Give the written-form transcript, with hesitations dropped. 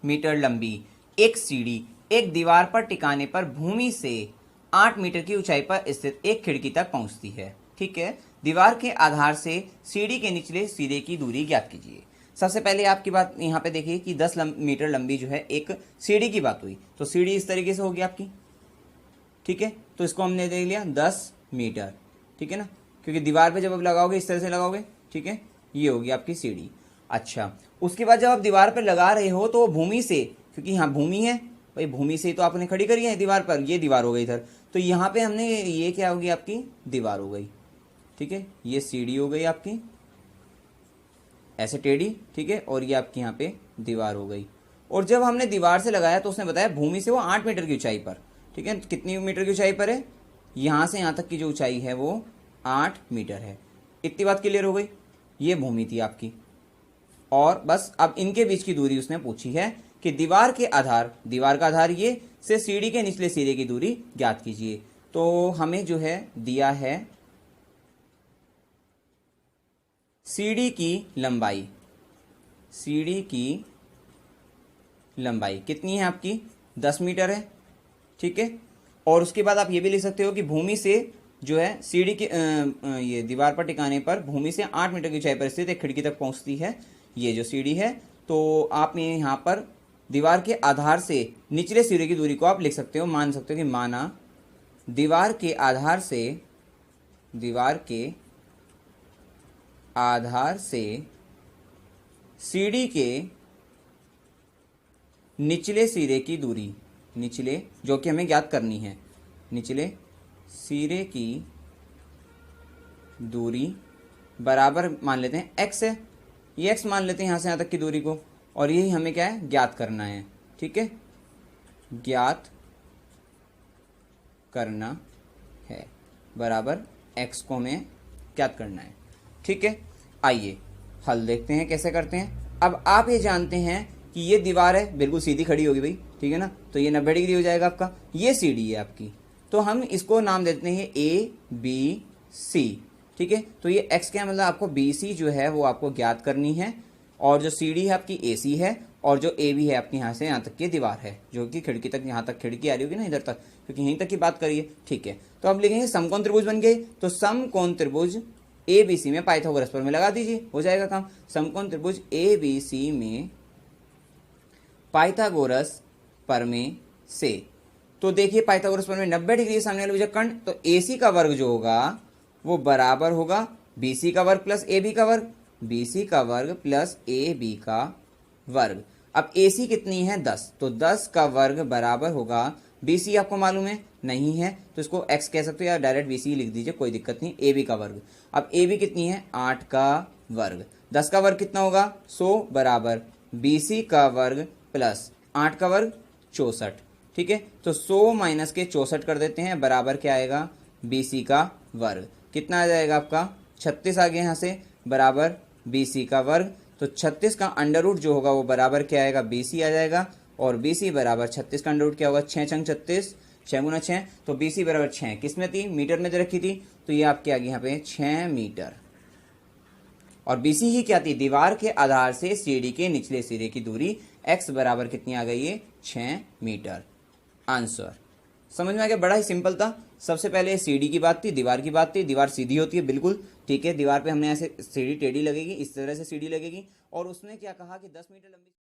Metre लंबी एक सीढ़ी एक दीवार पर टिकाने पर भूमि से 8 मीटर की ऊंचाई पर स्थित एक खिड़की तक पहुंचती है। ठीक है, दीवार के आधार से सीढ़ी के निचले सिरे की दूरी ज्ञात कीजिए। सबसे पहले आपकी बात यहाँ पे देखिए कि 10 मीटर लंबी जो है एक सीढ़ी की बात हुई, तो सीढ़ी इस तरीके से होगी आपकी। ठीक है, तो इसको हमने देख लिया 10 मीटर। ठीक है ना, क्योंकि दीवार पे जब आप लगाओगे इस तरह से लगाओगे, ठीक है, ये होगी आपकी सीढ़ी। अच्छा, उसके बाद जब आप दीवार पर लगा रहे हो तो भूमि से, क्योंकि यहाँ भूमि है भाई, भूमि से ही तो आपने खड़ी करी है दीवार पर, ये दीवार हो गई इधर, तो यहाँ पे हमने ये क्या होगी आपकी दीवार हो गई। ठीक है, ये सीढ़ी हो गई आपकी ऐसे टेढ़ी। ठीक है, और ये आपकी यहाँ पे दीवार हो गई। और जब हमने दीवार से लगाया तो उसने बताया भूमि से वो 8 मीटर की ऊंचाई पर। ठीक है, कितनी मीटर की ऊंचाई पर है, यहाँ से यहाँ तक की जो ऊंचाई है वो 8 मीटर है। इतनी बात क्लियर हो गई, ये भूमि थी आपकी। और बस अब इनके बीच की दूरी उसने पूछी है कि दीवार के आधार, दीवार का आधार ये से सीढ़ी के निचले सिरे की दूरी ज्ञात कीजिए। तो हमें जो है दिया है सीढ़ी की लंबाई, सीढ़ी की लंबाई कितनी है आपकी 10 मीटर है। ठीक है, और उसके बाद आप ये भी लिख सकते हो कि भूमि से जो है सीढ़ी के ये दीवार पर टिकाने पर भूमि से 8 मीटर की ऊंचाई पर स्थित एक खिड़की तक पहुंचती है ये जो सीढ़ी है। तो आप यहाँ पर दीवार के आधार से निचले सिरे की दूरी को आप लिख सकते हो, मान सकते हो कि माना दीवार के आधार से, दीवार के आधार से सीढ़ी के निचले सिरे की दूरी, निचले जो कि हमें ज्ञात करनी है, निचले सिरे की दूरी बराबर मान लेते हैं x है, ये x मान लेते हैं यहाँ से यहाँ तक की दूरी को, और यही हमें क्या है ज्ञात करना है। ठीक है, ज्ञात करना है बराबर x को हमें ज्ञात करना है। ठीक है, आइए हल देखते हैं कैसे करते हैं। अब आप ये जानते हैं कि ये दीवार है बिल्कुल सीधी खड़ी होगी भाई, ठीक है ना, तो ये 90 डिग्री हो जाएगा आपका। ये सीढ़ी है आपकी, तो हम इसको नाम देते हैं ABC। ठीक है, तो ये x क्या मतलब आपको BC जो है वो आपको ज्ञात करनी है, और जो सीढ़ी है आपकी AC है, और जो AB है आपकी यहाँ से यहाँ तक की दीवार है जो कि खिड़की तक, यहाँ तक खिड़की आ रही होगी ना इधर तक, क्योंकि यहीं तक की बात करिए। ठीक है, तो अब लिखेंगे समकोण त्रिभुज बन गए, तो समकोण त्रिभुज ABC में पाइथागोरस प्रमेय लगा दीजिए, हो जाएगा काम। समकोण त्रिभुज ABC में पाइथागोरस प्रमेय से, तो देखिए पाइथागोरस प्रमेय 90 डिग्री सामने वाले भुजक खंड, तो AC का वर्ग जो होगा वो बराबर होगा BC का वर्ग प्लस AB का वर्ग, BC का वर्ग प्लस AB का वर्ग। अब AC कितनी है 10, तो 10 का वर्ग बराबर होगा BC, आपको मालूम है नहीं है तो इसको x कह सकते हो या डायरेक्ट BC लिख दीजिए, कोई दिक्कत नहीं। AB का वर्ग, अब AB कितनी है 8 का वर्ग, 10 का वर्ग कितना होगा 100 बराबर BC का वर्ग प्लस 8 का वर्ग 64। ठीक है, तो 100 माइनस के 64 कर देते हैं, बराबर क्या आएगा BC का वर्ग, कितना आ जाएगा आपका 36 आ गया यहाँ से, बराबर BC का वर्ग। तो 36 का अंडर रूट जो होगा वो बराबर क्या आएगा BC आ जाएगा, और BC बराबर 36 का अंडर रूट क्या होगा 6 छंग 36, 6 गुना 6, तो BC बराबर 6 किस में थी मीटर में रखी थी, तो ये आपके आ गई यहाँ पे 6 मीटर। और BC ही क्या थी दीवार के आधार से सीढ़ी के निचले सिरे की दूरी, x बराबर कितनी आ गई है 6 मीटर। आंसर समझ में आ गया, बड़ा ही सिंपल था। सबसे पहले सीढ़ी की बात थी, दीवार की बात थी, दीवार सीधी होती है बिल्कुल, ठीक है, दीवार पे हमने ऐसे सीढ़ी टेढ़ी लगेगी, इस तरह से सीढ़ी लगेगी, और उसने क्या कहा कि 10 मीटर लंबी